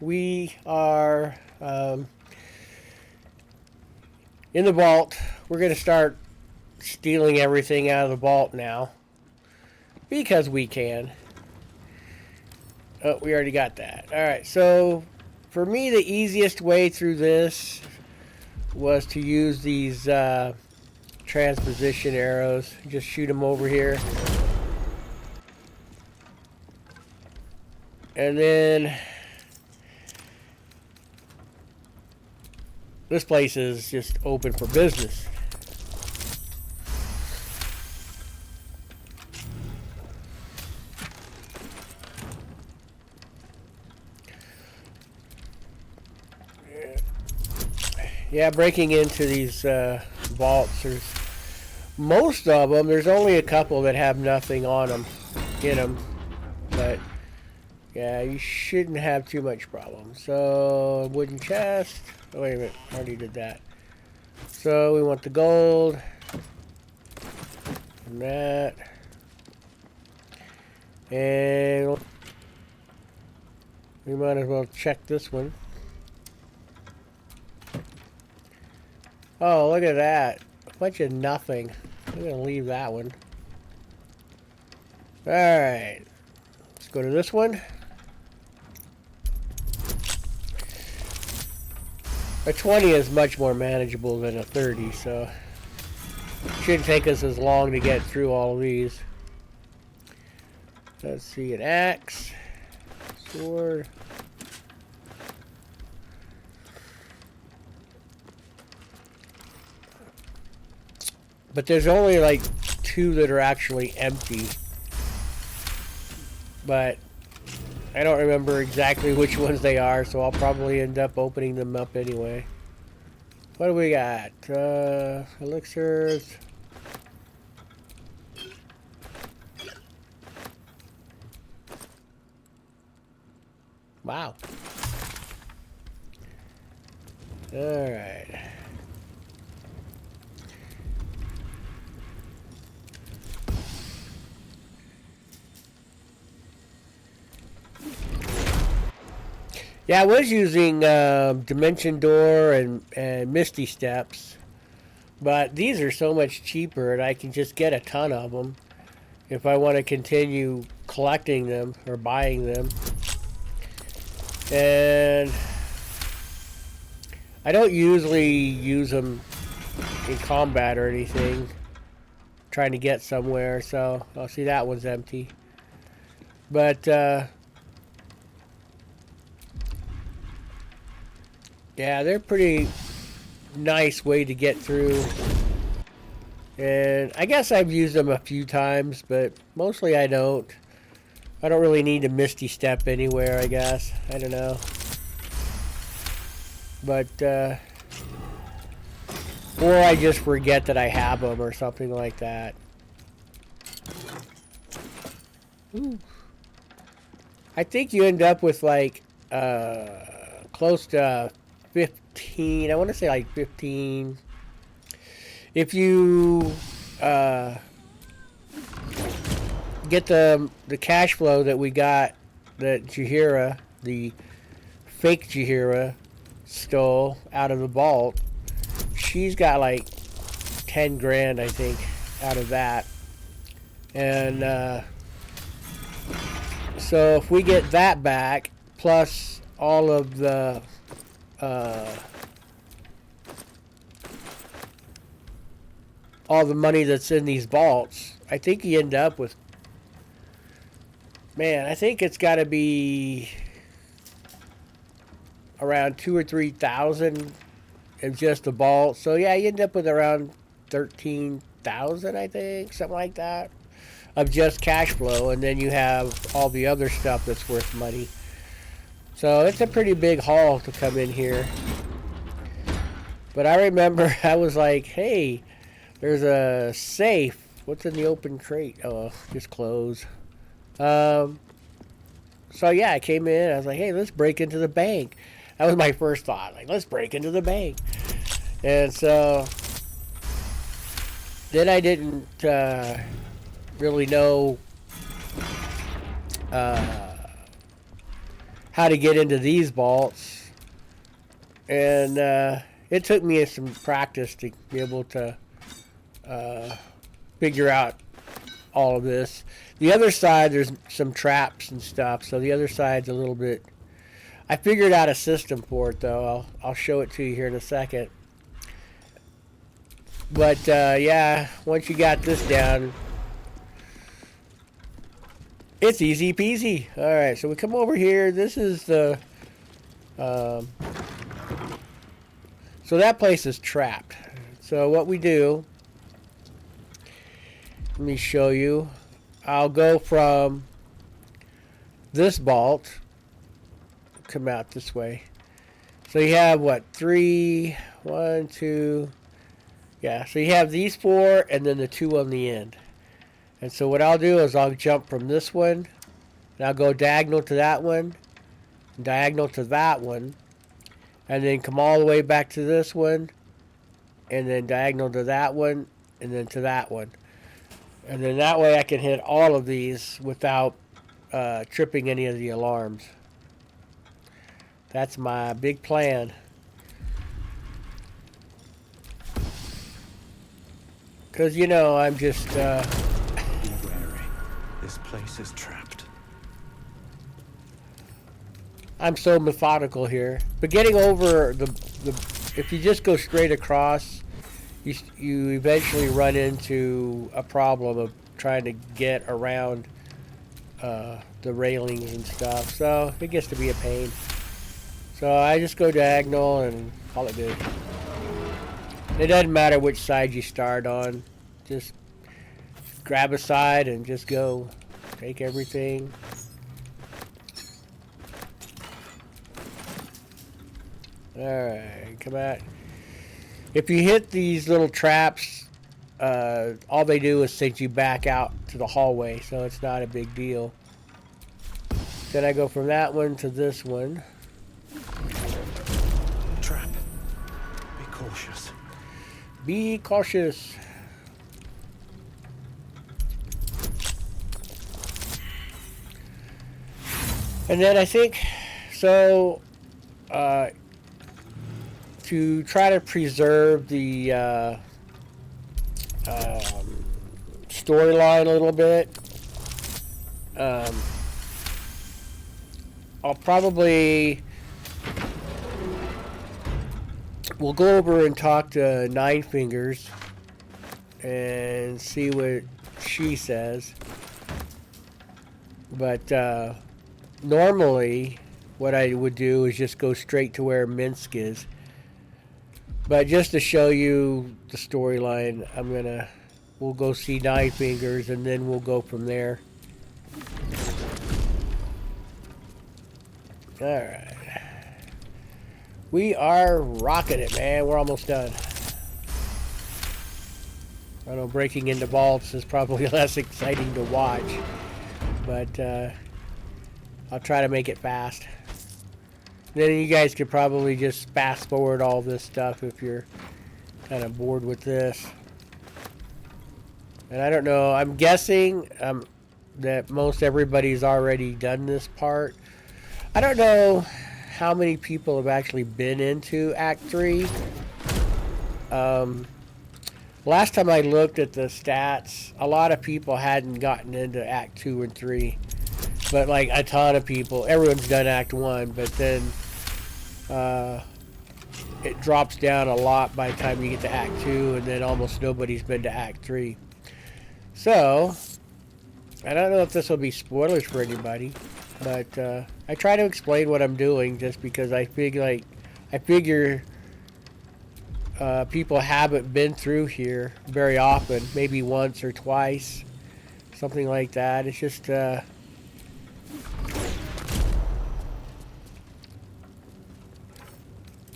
We are in the vault. We're going to start stealing everything out of the vault now because we can. Oh, we already got that. Alright, so for me, the easiest way through this was to use these transposition arrows. Just shoot them over here. And then this place is just open for business. Yeah, breaking into these vaults, there's most of them. There's only a couple that have nothing on them, in them, but yeah, you shouldn't have too much problem. So wooden chest. Oh, wait a minute, I already did that. So we want the gold and that, and we might as well check this one. Oh, look at that. A bunch of nothing. I'm going to leave that one. Alright. Let's go to this one. A 20 is much more manageable than a 30, so it shouldn't take us as long to get through all of these. Let's see, an axe, sword. But there's only like 2 that are actually empty. But I don't remember exactly which ones they are, so I'll probably end up opening them up anyway. What do we got? Elixirs. Wow. Alright. Yeah, I was using Dimension Door and Misty Steps, but these are so much cheaper and I can just get a ton of them if I want to continue collecting them or buying them. And I don't usually use them in combat or anything, trying to get somewhere, so I'll see that one's empty. But yeah, they're pretty nice way to get through. And I guess I've used them a few times, but mostly I don't. I don't really need a Misty Step anywhere, I guess. I don't know. But, or I just forget that I have them or something like that. Ooh. I think you end up with like, close to 15, I want to say like 15. If you get the cash flow that we got that Jahira, the fake Jahira, stole out of the vault, she's got like 10 grand, I think, out of that. And so if we get that back, plus all of the money that's in these vaults, I think you end up with, man, I think it's got to be around 2,000 or 3,000 in just the vault. So yeah, you end up with around 13,000, I think, something like that, of just cash flow, and then you have all the other stuff that's worth money. So it's a pretty big haul to come in here. But I remember I was like, hey, there's a safe. What's in the open crate? Oh, just clothes. So yeah, I came in. I was like, hey, let's break into the bank. That was my first thought. Like, let's break into the bank. And so then I didn't really know how to get into these vaults, and it took me some practice to be able to figure out all of this. The other side, there's some traps and stuff, so the other side's a little bit... I figured out a system for it, though. I'll show it to you here in a second. But, yeah, once you got this down, it's easy peasy. Alright, so we come over here. This is the... so that place is trapped. So what we do... Let me show you. I'll go from this vault. Come out this way. So you have what? 3, 1, 2. Yeah, so you have these 4 and then the 2 on the end. And so what I'll do is I'll jump from this one, and I'll go diagonal to that one, diagonal to that one, and then come all the way back to this one, and then diagonal to that one, and then to that one. And then that way I can hit all of these without tripping any of the alarms. That's my big plan. Because, you know, I'm just... Be wary. This place is trapped. I'm so methodical here. But getting over the if you just go straight across, you eventually run into a problem of trying to get around the railings and stuff. So it gets to be a pain. So I just go diagonal and call it good. It doesn't matter which side you start on. Just grab a side and just go. Take everything. Alright, come out. If you hit these little traps, all they do is send you back out to the hallway, so it's not a big deal. Then I go from that one to this one. Trap. Be cautious. Be cautious. And then I think, so, to try to preserve the storyline a little bit, I'll probably... We'll go over and talk to Nine Fingers and see what she says. But normally what I would do is just go straight to where Minsk is. But just to show you the storyline, we'll go see Nine Fingers and then we'll go from there. Alright. We are rocking it, man. We're almost done. I know breaking into vaults is probably less exciting to watch, but I'll try to make it fast. Then you guys could probably just fast forward all this stuff if you're kind of bored with this. And I don't know, I'm guessing that most everybody's already done this part. I don't know how many people have actually been into Act 3. Last time I looked at the stats, a lot of people hadn't gotten into Act 2 and 3. But like a ton of people, everyone's done Act 1, but then it drops down a lot by the time you get to Act 2, and then almost nobody's been to Act 3. So, I don't know if this will be spoilers for anybody, but I try to explain what I'm doing just because I figure people haven't been through here very often, maybe once or twice, something like that. It's just but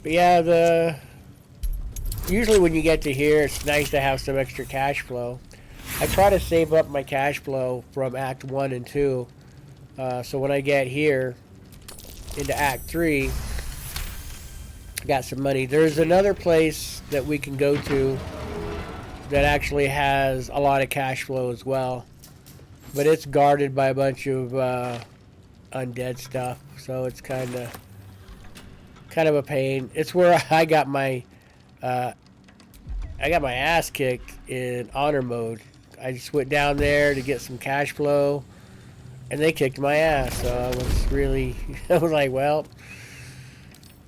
yeah, usually when you get to here, it's nice to have some extra cash flow. I try to save up my cash flow from Act 1 and 2. So when I get here into Act 3, I got some money. There's another place that we can go to that actually has a lot of cash flow as well. But it's guarded by a bunch of undead stuff, so it's kind of a pain. It's where I got my ass kicked in honor mode. I just went down there to get some cash flow, and they kicked my ass. So I was really, I was like, well,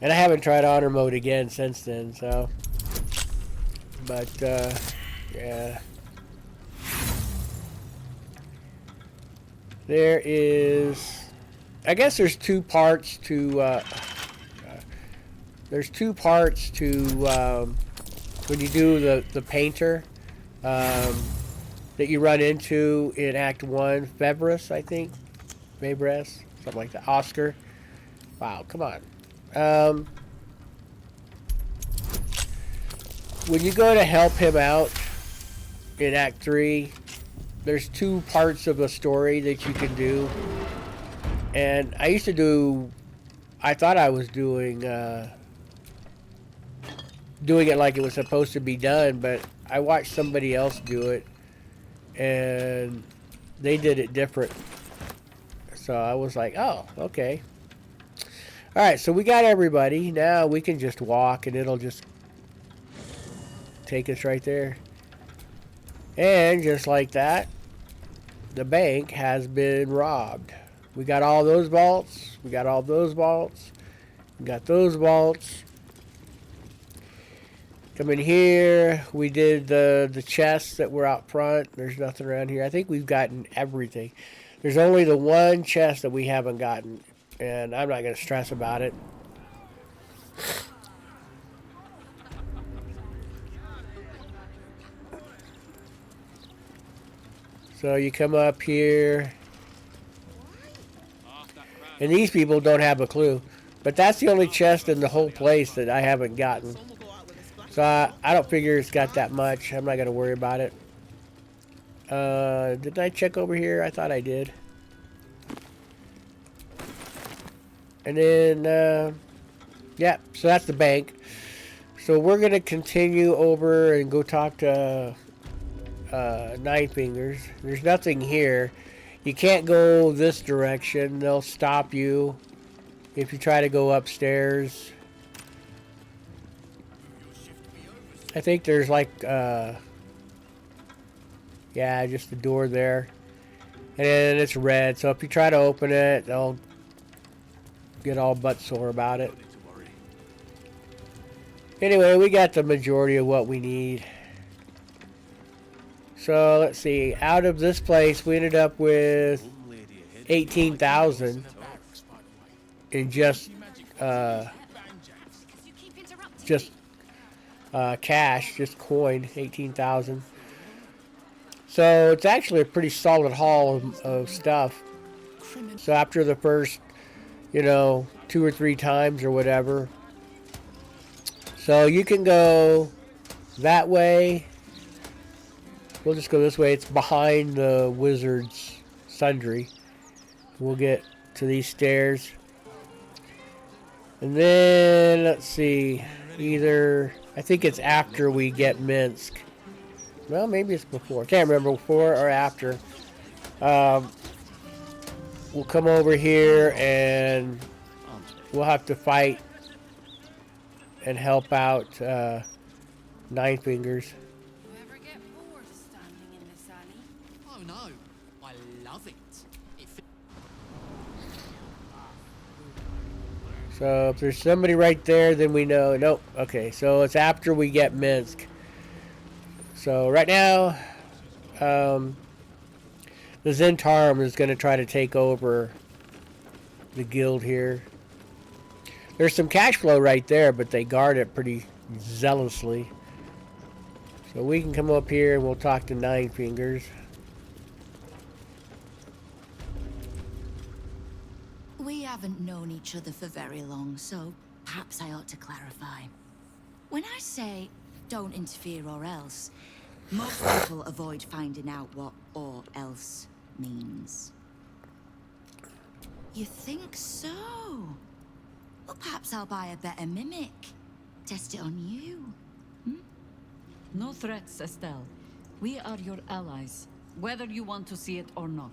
and I haven't tried honor mode again since then. So, but yeah, there is. I guess there's two parts to. There's two parts to when you do the painter that you run into in Act 1. Febris, I think. Febris, something like that. Oscar. Wow, come on. When you go to help him out in Act 3, there's two parts of the story that you can do. And I used to do... I thought I was doing it like it was supposed to be done, but I watched somebody else do it, and they did it different. So I was like, oh, okay. Alright, so we got everybody. Now we can just walk, and it'll just take us right there. And just like that, the bank has been robbed. We got all those vaults. We got all those vaults. We got those vaults. Come in here. We did the chests that were out front. There's nothing around here. I think we've gotten everything. There's only the one chest that we haven't gotten, and I'm not going to stress about it. So you come up here, and these people don't have a clue. But that's the only chest in the whole place that I haven't gotten. So I don't figure it's got that much. I'm not going to worry about it. Did I check over here? I thought I did. And then, yeah, so that's the bank. So we're going to continue over and go talk to Nine Fingers. There's nothing here. You can't go this direction. They'll stop you if you try to go upstairs. I think there's like, yeah, just a door there. And it's red, so if you try to open it, they'll get all butt sore about it. Anyway, we got the majority of what we need. So, let's see. Out of this place, we ended up with 18,000 in just cash, just coin, 18,000. So it's actually a pretty solid haul of stuff. So after the first, 2 or 3 times or whatever. So you can go that way. We'll just go this way. It's behind the wizard's sundry. We'll get to these stairs. And then, let's see. I think it's after we get Minsk. Well, maybe it's before. Can't remember, before or after. We'll come over here and we'll have to fight and help out Nine Fingers. You ever get bored standing in this alley? Oh no, I love it. So if there's somebody right there, then we know. Nope. Okay, so it's after we get Minsk. So right now, the Zentarum is going to try to take over the guild here. There's some cash flow right there, but they guard it pretty zealously. So we can come up here and we'll talk to Nine Fingers. We haven't known each other for very long, so perhaps I ought to clarify. When I say don't interfere or else, most people avoid finding out what or else means. You think so? Well, perhaps I'll buy a better mimic. Test it on you. No threats, Estelle. We are your allies, whether you want to see it or not.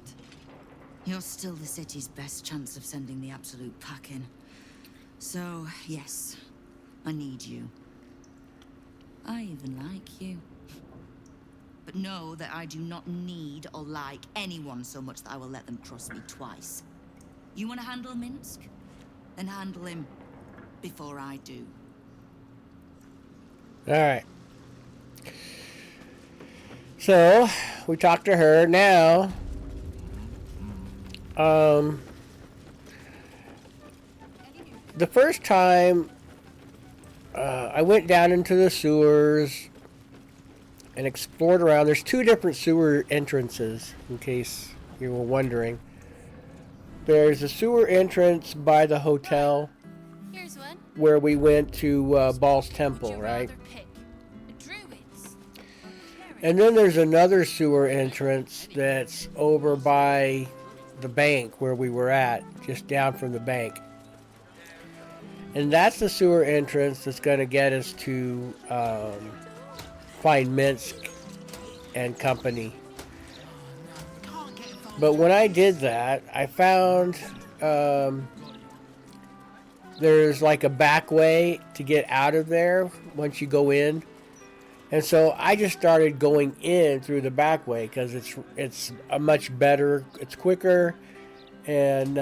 You're still the city's best chance of sending the absolute pack in. So, yes, I need you. I even like you. But know that I do not need or like anyone so much that I will let them trust me twice. You want to handle Minsk? Then handle him before I do. All right. So we talked to her. Now, the first time I went down into the sewers and explored around. There's two different sewer entrances, in case you were wondering. There's a sewer entrance by the hotel Here's one. where we went to Baal's Would temple, you right? rather pick the druids or clerics? And then there's another sewer entrance that's over by the bank where we were at, just down from the bank. And that's the sewer entrance that's going to get us to find Minsk and company. But when I did that, I found there's like a back way to get out of there once you go in. And so I just started going in through the back way because it's a much better, it's quicker, and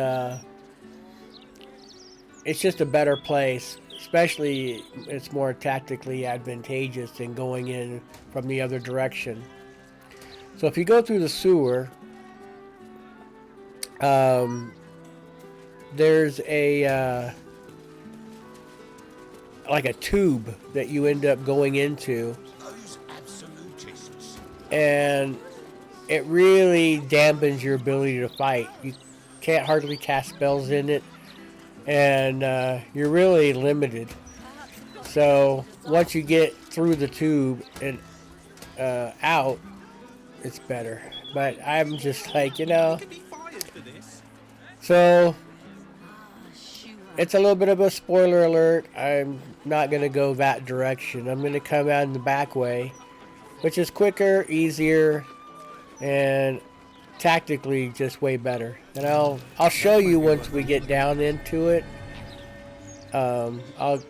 it's just a better place. Especially, it's more tactically advantageous than going in from the other direction. So if you go through the sewer, there's a like a tube that you end up going into, and it really dampens your ability to fight. You can't hardly cast spells in it, and you're really limited. So once you get through the tube and out, it's better. But I'm just like, so it's a little bit of a spoiler alert. I'm not going to go that direction. I'm going to come out in the back way, which is quicker, easier, and tactically just way better. And I'll show you once we get down into it. I'll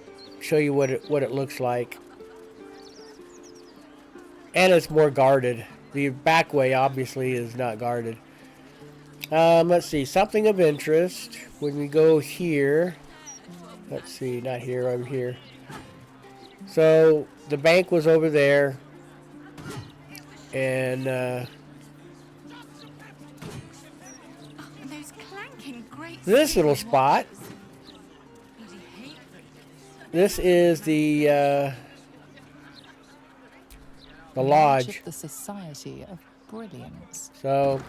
show you what it looks like. And it's more guarded. The back way obviously is not guarded. Let's see, something of interest. When we go here, let's see, not here, over here. So the bank was over there, and Those clanking great this little spot. This is the lodge. Of the Society of Brilliance. So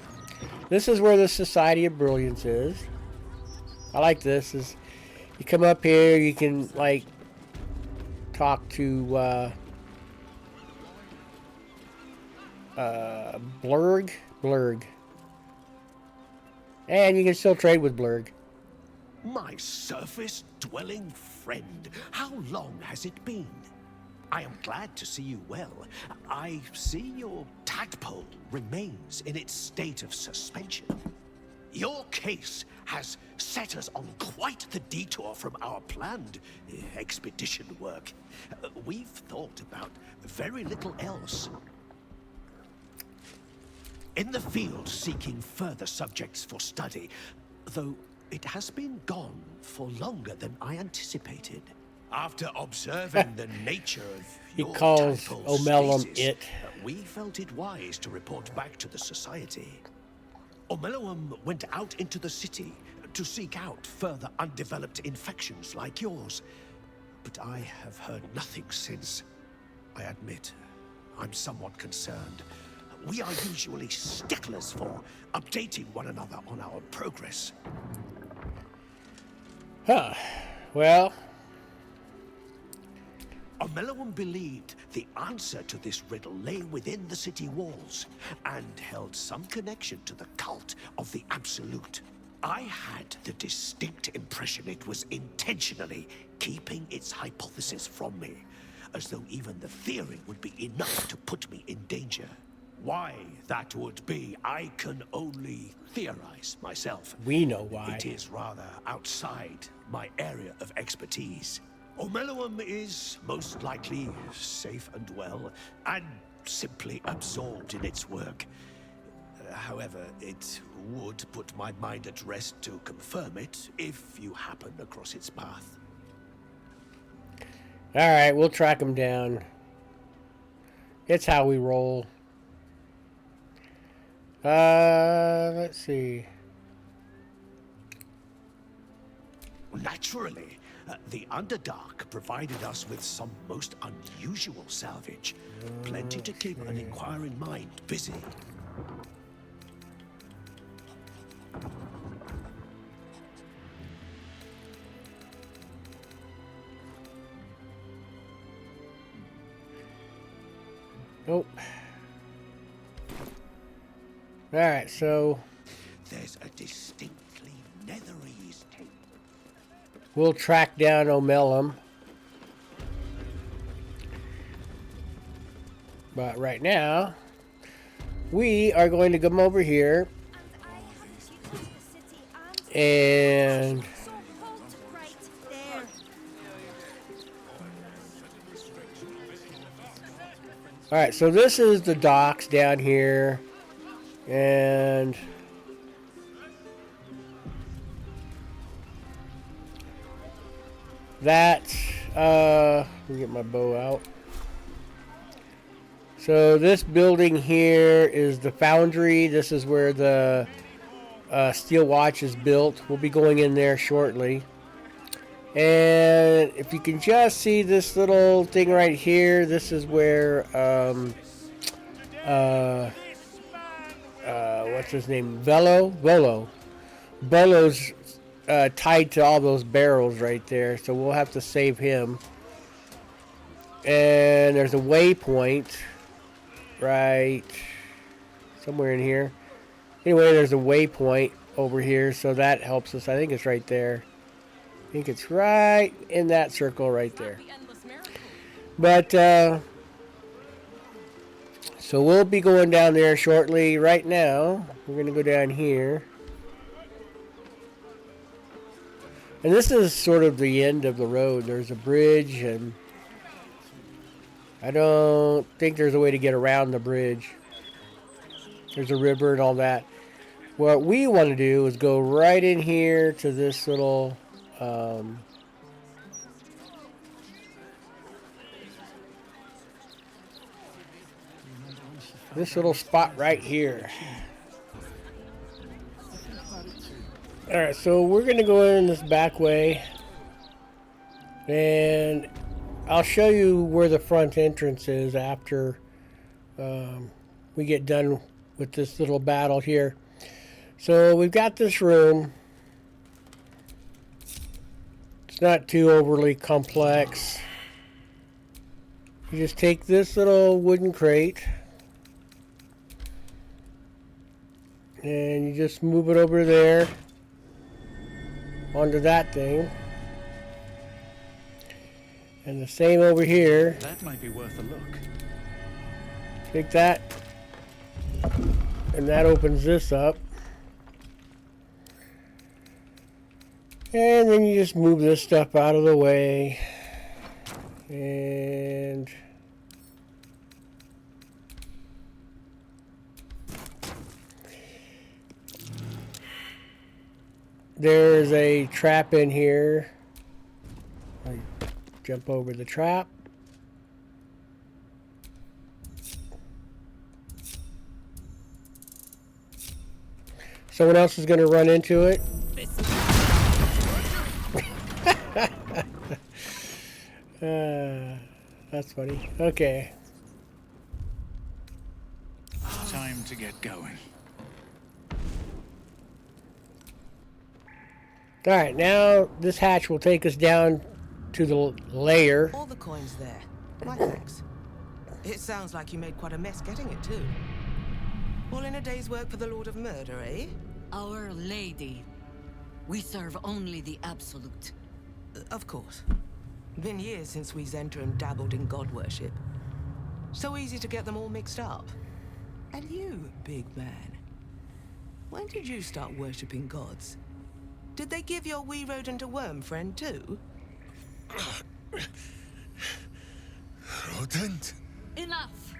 this is where the Society of Brilliance is. I like this. Is you come up here, you can like talk to Blurg, and you can still trade with Blurg. My surface-dwelling friend, how long has it been? I am glad to see you well. I see your tadpole remains in its state of suspension. Your case has set us on quite the detour from our planned expedition work. We've thought about very little else. In the field seeking further subjects for study, though it has been gone for longer than I anticipated. After observing the nature of He your calls tadpole's Omelum stasis, it. We felt it wise to report back to the Society. Omelum went out into the city to seek out further undeveloped infections like yours. But I have heard nothing since. I admit, I'm somewhat concerned. We are usually sticklers for updating one another on our progress. Huh. Well, Omelum believed the answer to this riddle lay within the city walls and held some connection to the cult of the Absolute. I had the distinct impression it was intentionally keeping its hypothesis from me, as though even the theory would be enough to put me in danger. Why that would be, I can only theorize myself. We know why. It is rather outside my area of expertise. Omeluum is most likely safe and well, and simply absorbed in its work. However, it would put my mind at rest to confirm it if you happen across its path. Alright, we'll track him down. It's how we roll. Let's see. Naturally, the Underdark provided us with some most unusual salvage. Plenty to keep an inquiring mind busy. Nope. Alright, so There's a distinctly netherese tape. we'll track down Omelum. But right now, we are going to come over here and alright, so this is the docks down here, and that, let me get my bow out. So this building here is the foundry. This is where the steel watch is built. We'll be going in there shortly. And if you can just see this little thing right here, this is where what's his name? Volo's tied to all those barrels right there, so we'll have to save him. And there's a waypoint right somewhere in here. Anyway, there's a waypoint over here, so that helps us. I think it's right there. I think it's right in that circle right there. But, so we'll be going down there shortly. Right now, we're going to go down here. And this is sort of the end of the road. There's a bridge, and I don't think there's a way to get around the bridge. There's a river and all that. What we want to do is go right in here to this little spot right here. Alright, so we're going to go in this back way, and I'll show you where the front entrance is after we get done with this little battle here. So we've got this room. It's not too overly complex. You just take this little wooden crate and you just move it over there onto that thing. And the same over here. That might be worth a look. Take that, and that opens this up. And then you just move this stuff out of the way. And there's a trap in here. I jump over the trap. Someone else is going to run into it. That's funny. Okay. Time to get going. Alright, now this hatch will take us down to the lair. All the coins there. My thanks. It sounds like you made quite a mess getting it, too. All in a day's work for the Lord of Murder, eh? Our Lady. We serve only the Absolute. Of course. Been years since we Zenta and dabbled in god worship. So easy to get them all mixed up. And you, big man. When did you start worshipping gods? Did they give your wee rodent a worm friend too? Rodent? Enough!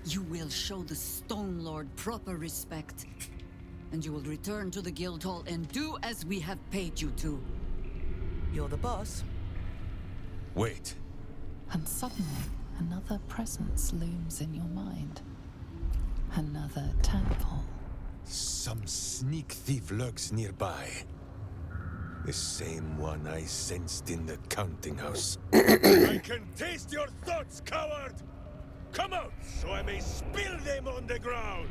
You will show the Stone Lord proper respect. And you will return to the guild hall and do as we have paid you to. You're the boss. Wait. And suddenly, another presence looms in your mind. Another tadpole. Some sneak thief lurks nearby. The same one I sensed in the counting house. I can taste your thoughts, coward! Come out, so I may spill them on the ground!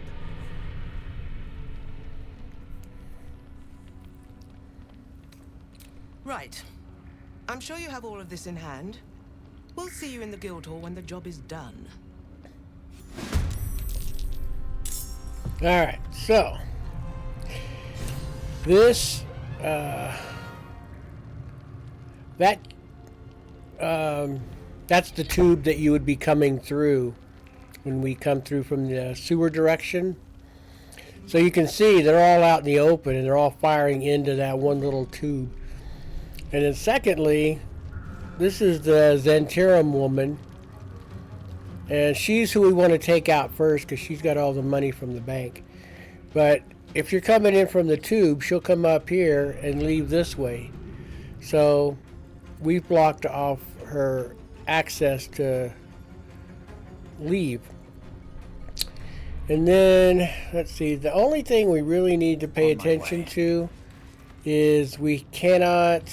Right. I'm sure you have all of this in hand. We'll see you in the guild hall when the job is done. Alright, so this that's the tube that you would be coming through when we come through from the sewer direction. So you can see they're all out in the open and they're all firing into that one little tube. And then secondly, this is the Zentirum woman. And she's who we want to take out first because she's got all the money from the bank. But if you're coming in from the tube, she'll come up here and leave this way. So we've blocked off her access to leave. And then, let's see, the only thing we really need to pay attention to is we cannot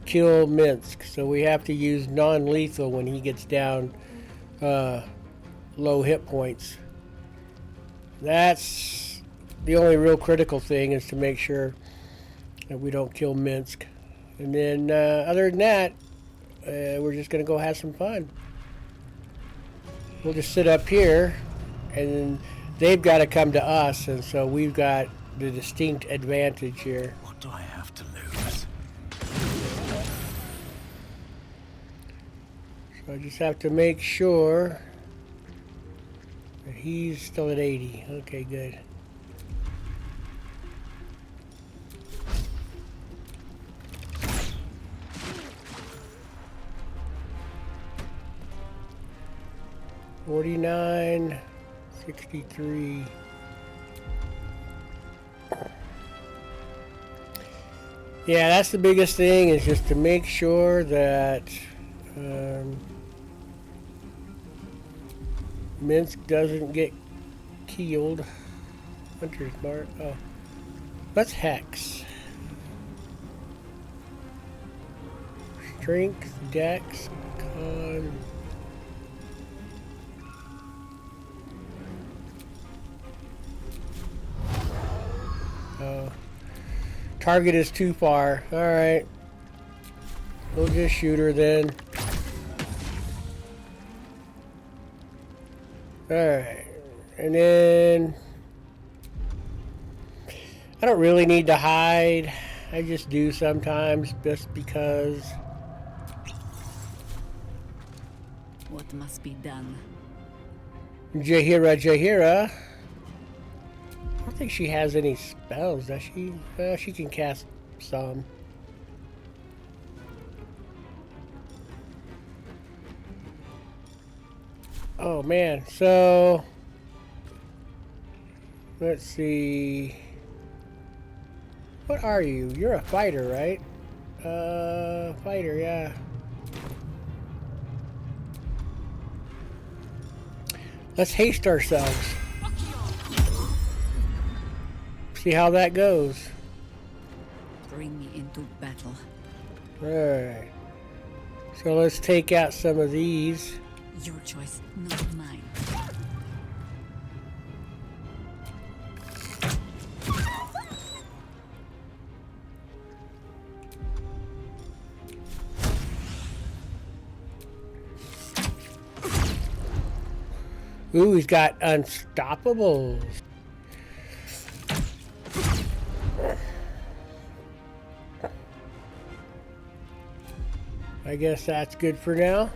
kill Minsk. So we have to use non-lethal when he gets down low hit points. That's the only real critical thing, is to make sure that we don't kill Minsk. And then other than that, we're just gonna go have some fun. We'll just sit up here, and then they've got to come to us, and so we've got the distinct advantage here. What do I have to lose? So I just have to make sure that he's still at 80. Okay, good. $49, $63. Yeah, that's the biggest thing, is just to make sure that Minsk doesn't get killed. Hunter's mark. Oh, that's Hex. Strength, Dex, Con. Target is too far. Alright. We'll just shoot her then. Alright. And then I don't really need to hide. I just do sometimes, just because. What must be done? Jahira. I don't think she has any spells, does she? She can cast some. Oh man, so let's see. What are you? You're a fighter, right? Fighter, yeah. Let's haste ourselves. See how that goes. Bring me into battle. Alright. So let's take out some of these. Your choice, not mine. Ooh, he's got unstoppables. I guess that's good for now.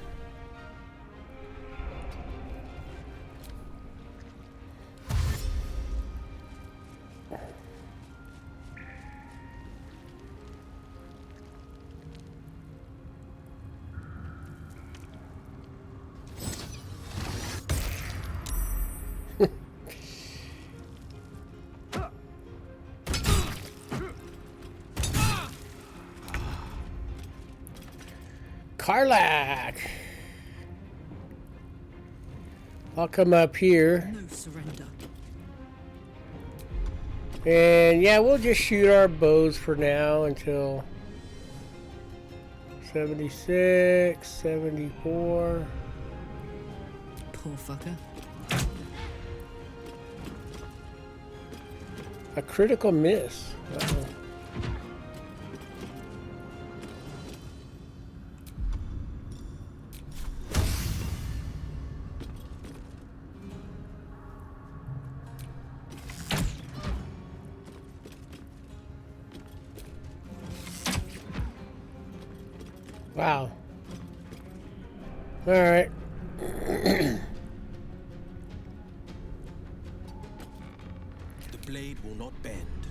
Karlak. I'll come up here. No surrender. And yeah, we'll just shoot our bows for now until 76, 74. Poor fucker. A critical miss. Uh-oh. Wow. All right. The blade will not bend.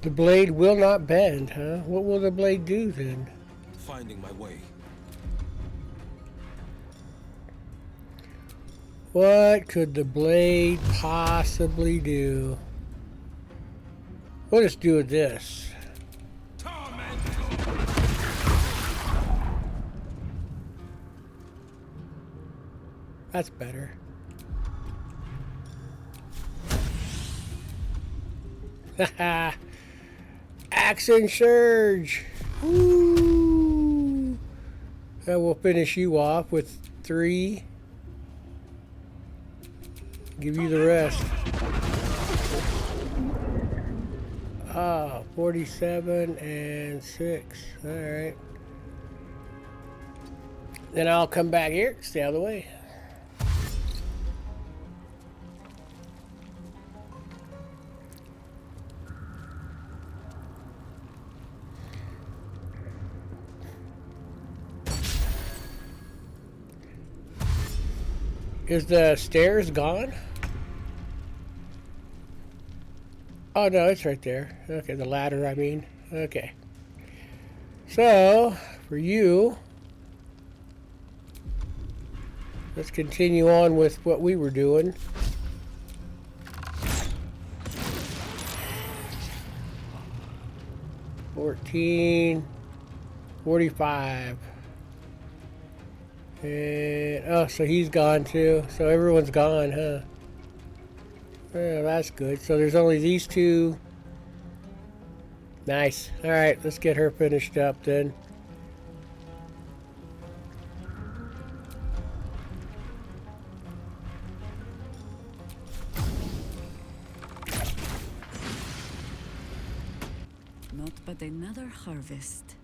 The blade will not bend, huh? What will the blade do then? Finding my way. What could the blade possibly do? We'll just do this. That's better. Haha. Action Surge. Woo. And we'll finish you off with 3. Give you the rest. Ah, 47 and 6. All right. Then I'll come back here. Stay out of the way. Is the stairs gone? Oh no, it's right there. Okay, the ladder, I mean. Okay. So, for you, let's continue on with what we were doing. $14, $45. And, oh, so he's gone too. So everyone's gone, huh? Oh, that's good. So there's only these 2. Nice. Alright, let's get her finished up then. Not but another harvest.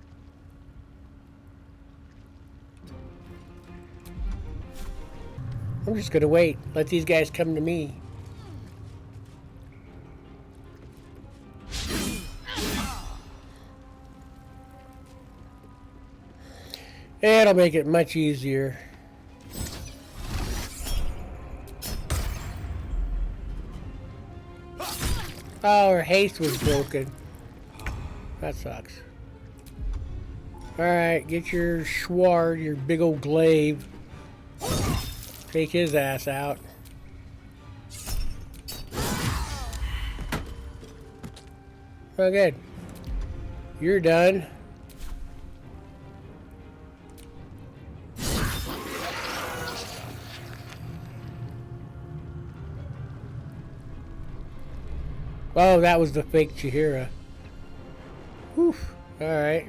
I'm just gonna wait. Let these guys come to me. It'll make it much easier. Oh, her haste was broken. That sucks. Alright, get your Schward, your big old glaive. Take his ass out. Oh, good. You're done. Oh, that was the fake Chihira. Whew. Alright.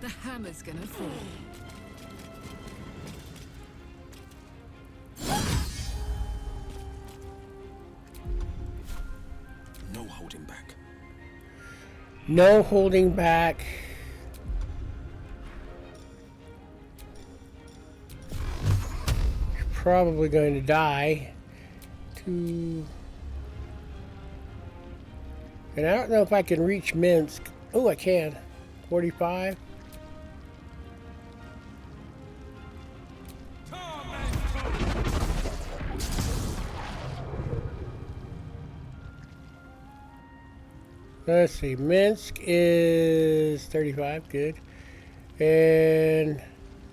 The hammer's gonna fall. No holding back. No holding back. You're probably going to die. And I don't know if I can reach Minsk. Oh, I can. 45. Let's see, Minsk is 35, good. And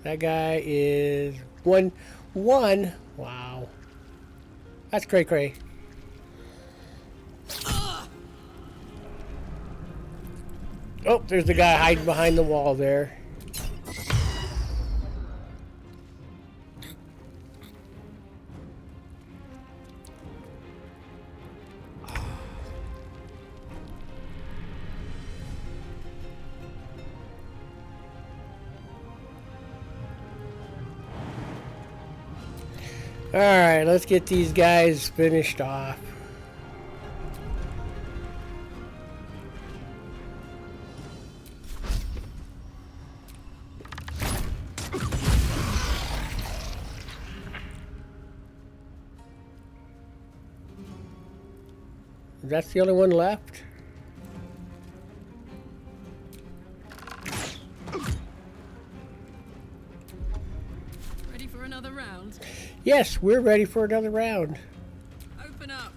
that guy is 1. Wow. That's cray cray. Oh, there's the guy hiding behind the wall there. Alright, let's get these guys finished off. That's the only one left? Ready for another round? Yes, we're ready for another round. Open up.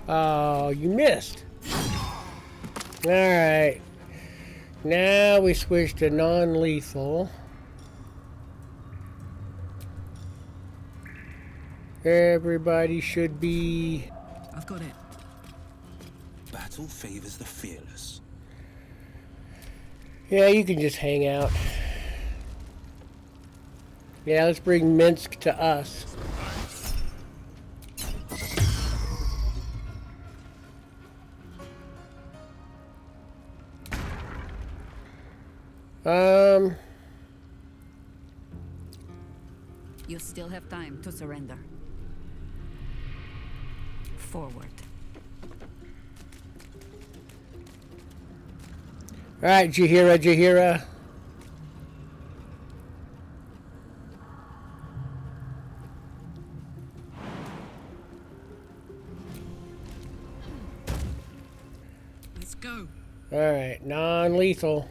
Oh, you missed. Alright. Now we switch to non-lethal. Everybody should be... I've got it. Battle favors the fearless. Yeah, you can just hang out. Yeah, let's bring Minsk to us. You still have time to surrender. Forward. Alright, Jahira. Let's go. Alright, non-lethal.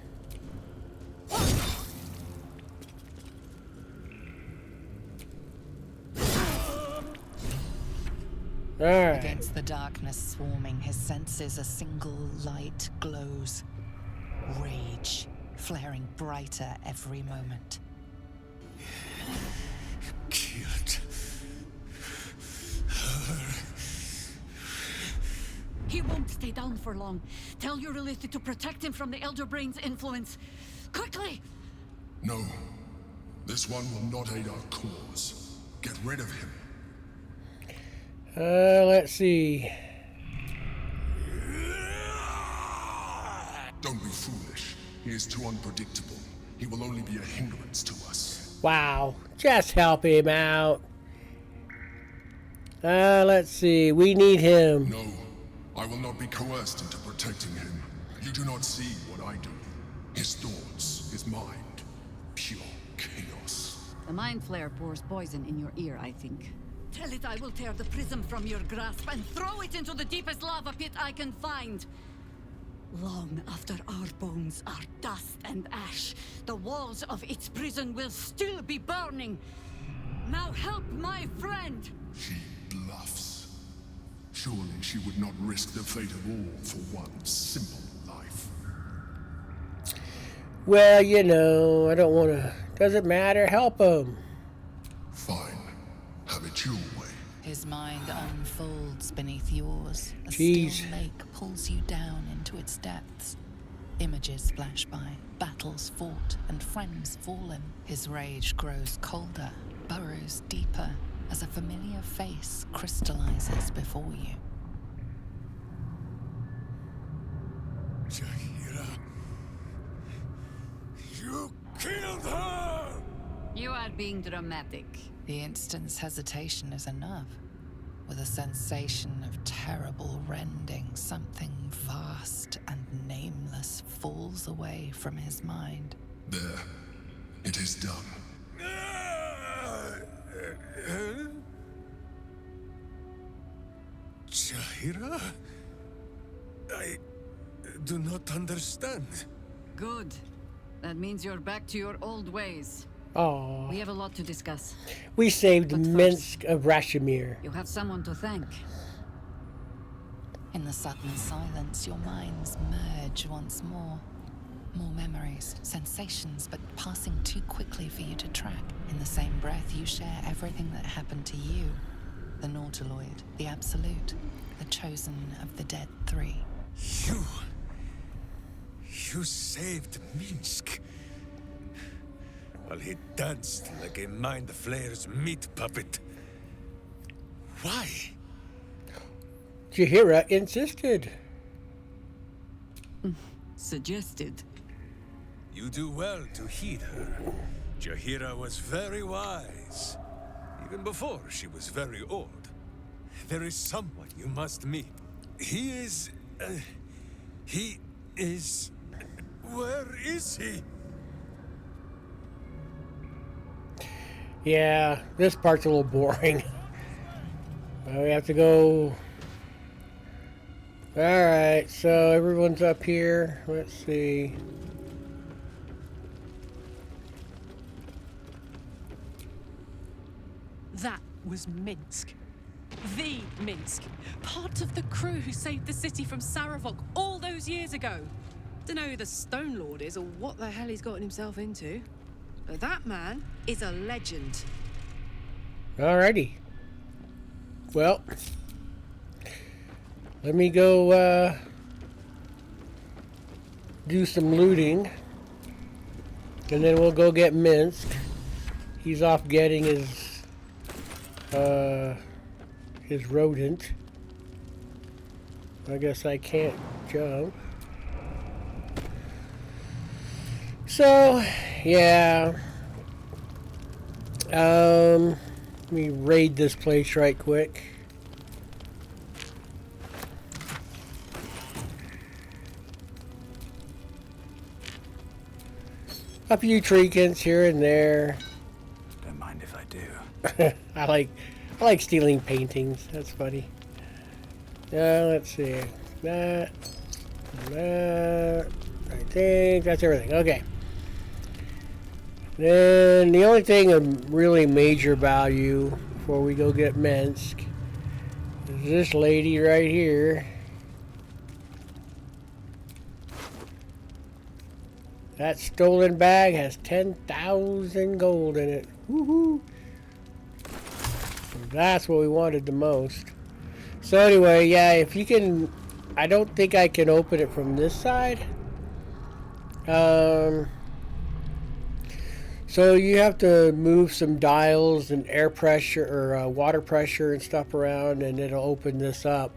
Alright. Against the darkness swarming, his senses a single light glows. Rage, flaring brighter every moment. Killed her. He won't stay down for long. Tell your Elith to protect him from the Elder Brain's influence. Quickly! No. This one will not aid our cause. Get rid of him. Let's see. Don't be foolish. He is too unpredictable. He will only be a hindrance to us. Wow. Just help him out. Let's see. We need him. No. I will not be coerced into protecting him. You do not see what I do. His thoughts, his mind. Pure chaos. The Mind Flare pours poison in your ear, I think. Tell it I will tear the prism from your grasp and throw it into the deepest lava pit I can find. Long after our bones are dust and ash, the walls of its prison will still be burning. Now help my friend! She bluffs. Surely she would not risk the fate of all for one simple life. Well, you know, I don't want to... Doesn't matter. Help him. Fine. Have it your way. His mind unfolds beneath yours. A Jeez. still lake pulls you down into its depths. Images flash by, battles fought, and friends fallen. His rage grows colder, burrows deeper, as a familiar face crystallizes before you. Jahira, you killed her! You are being dramatic. The instant's hesitation is enough. With a sensation of terrible rending, something vast and nameless falls away from his mind. There. It is done. Jahira? I do not understand. Good. That means you're back to your old ways. Oh, We have a lot to discuss. we saved But first- Minsk of Rashomir. You have someone to thank. In the sudden silence, your minds merge once more. More memories, sensations, but passing too quickly for you to track. In the same breath, you share everything that happened to you. The Nautiloid, the Absolute, the chosen of the Dead Three. You saved Minsk. While he danced like a mind flayer's meat puppet. Why? Jahira insisted. Suggested. You do well to heed her. Jahira was very wise. Even before she was very old. There is someone you must meet. He is... Where is he? Yeah, this part's a little boring. We have to go... Alright, so everyone's up here. Let's see. That was Minsk. The Minsk. Part of the crew who saved the city from Saravok all those years ago. Don't know who the Stone Lord is or what the hell he's gotten himself into. But that man is a legend. Alrighty. Well, let me go do some looting. And then we'll go get Minsk. He's off getting his rodent. I guess I can't jump. So, yeah. Let me raid this place right quick. A few trinkets here and there. Don't mind if I do. I like stealing paintings. That's funny. Let's see. That. I think that's everything. Okay. Then the only thing of really major value before we go get Minsk is this lady right here. That stolen bag has 10,000 gold in it. Woohoo! That's what we wanted the most. So anyway, yeah, if you can... I don't think I can open it from this side. So you have to move some dials and air pressure or water pressure and stuff around, and it'll open this up.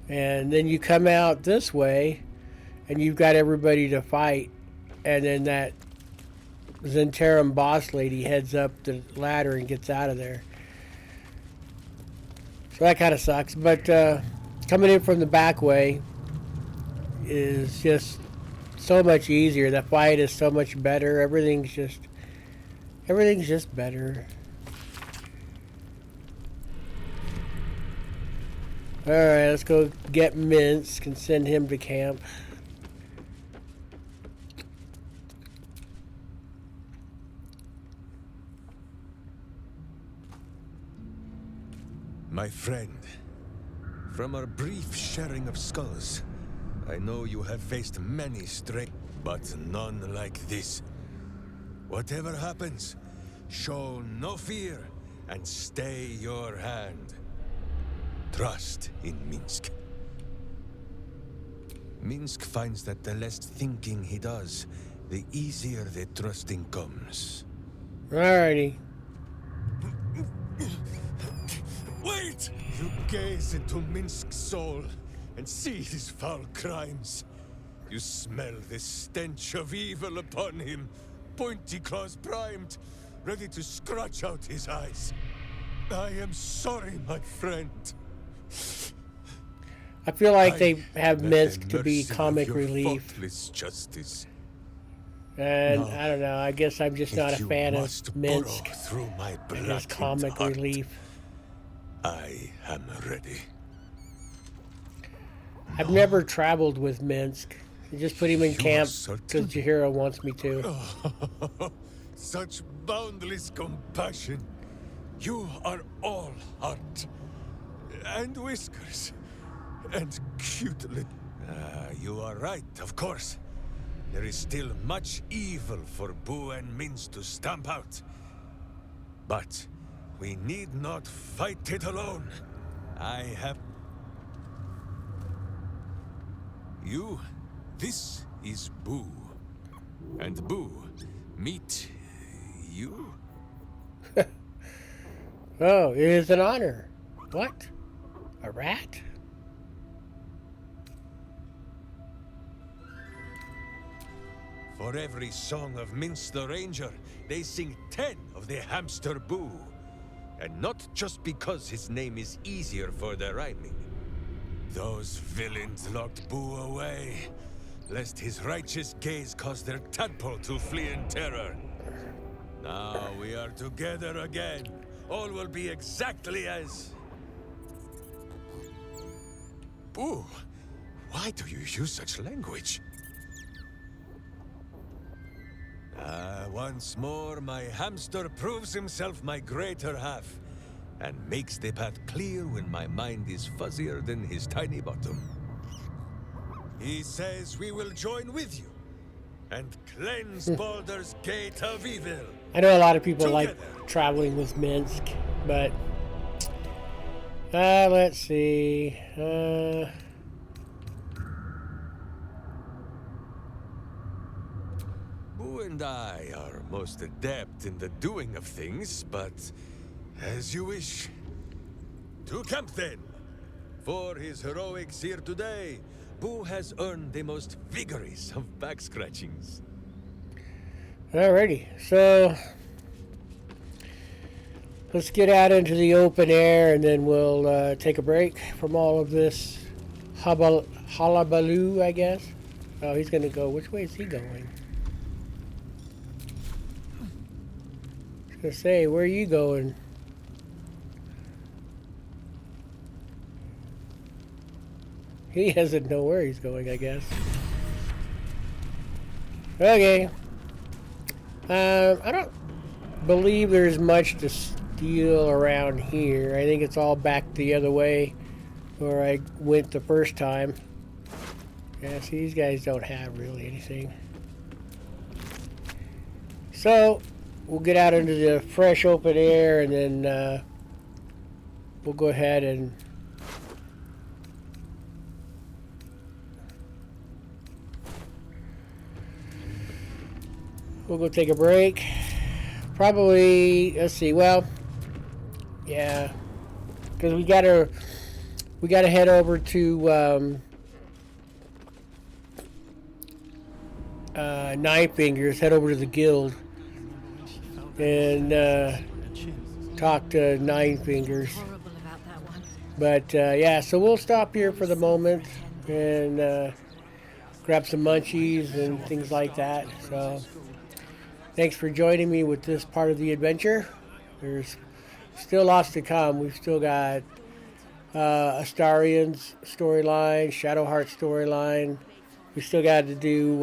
And then you come out this way, and you've got everybody to fight. And then that Zentarum boss lady heads up the ladder and gets out of there. So that kind of sucks. But coming in from the back way is just so much easier. The fight is so much better. Everything's just better. Alright, let's go get Minsk and send him to camp. My friend, from our brief sharing of skulls, I know you have faced many strange, but none like this. Whatever happens, show no fear and stay your hand. Trust in Minsk. Minsk finds that the less thinking he does, the easier the trusting comes. Alrighty. Wait! You gaze into Minsk's soul and see his foul crimes. You smell the stench of evil upon him, pointy claws primed, ready to scratch out his eyes. I am sorry, my friend. I feel like they have Minsk to be comic relief. Justice. And no, I don't know, I guess I'm just not a fan of Minsk through my and his comic heart, relief. I am ready. I've never traveled with Minsk. You just put him in camp because Jahira wants me to. Oh, such boundless compassion. You are all heart. And whiskers. And cute little... you are right, of course. There is still much evil for Boo and Minsk to stamp out. But we need not fight it alone. I have... This is Boo. And Boo, meet you? Oh, it is an honor. What? A rat? For every song of Minster Ranger, they sing 10 of the hamster Boo. And not just because his name is easier for the rhyming. Those villains locked Boo away, lest his righteous gaze cause their tadpole to flee in terror. Now we are together again. All will be exactly as... Boo, why do you use such language? Once more, my hamster proves himself my greater half, and makes the path clear when my mind is fuzzier than his tiny bottom. He says we will join with you, and cleanse Baldur's Gate of Evil. I know a lot of people like traveling with Minsk, but... let's see... Boo and I are most adept in the doing of things, but as you wish. To camp then! For his heroics here today, Boo has earned the most vigorous of back scratchings. Alrighty, so... let's get out into the open air and then we'll take a break from all of this hullabaloo, I guess. Oh, he's gonna go. Which way is he going? I was gonna say, where are you going? He doesn't know where he's going, I guess. Okay. I don't believe there's much to steal around here. I think it's all back the other way where I went the first time. Yeah, see, these guys don't have really anything. So, we'll get out into the fresh open air and then we'll go ahead and we'll go take a break. Probably, let's see, well, yeah, because we gotta head over to Nine Fingers, head over to the guild and talk to Nine Fingers. But yeah, so we'll stop here for the moment and grab some munchies and things like that. So thanks for joining me with this part of the adventure. There's still lots to come. We've still got Astarian's storyline, Shadowheart storyline. We still got to do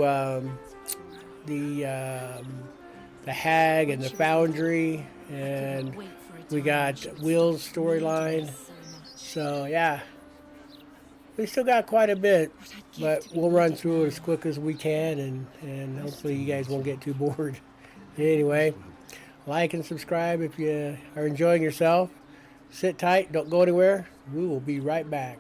the Hag and the Foundry, and we got Will's storyline. So yeah, we still got quite a bit, but we'll run through it as quick as we can, and hopefully you guys won't get too bored. Anyway, like and subscribe if you are enjoying yourself. Sit tight, don't go anywhere. We will be right back.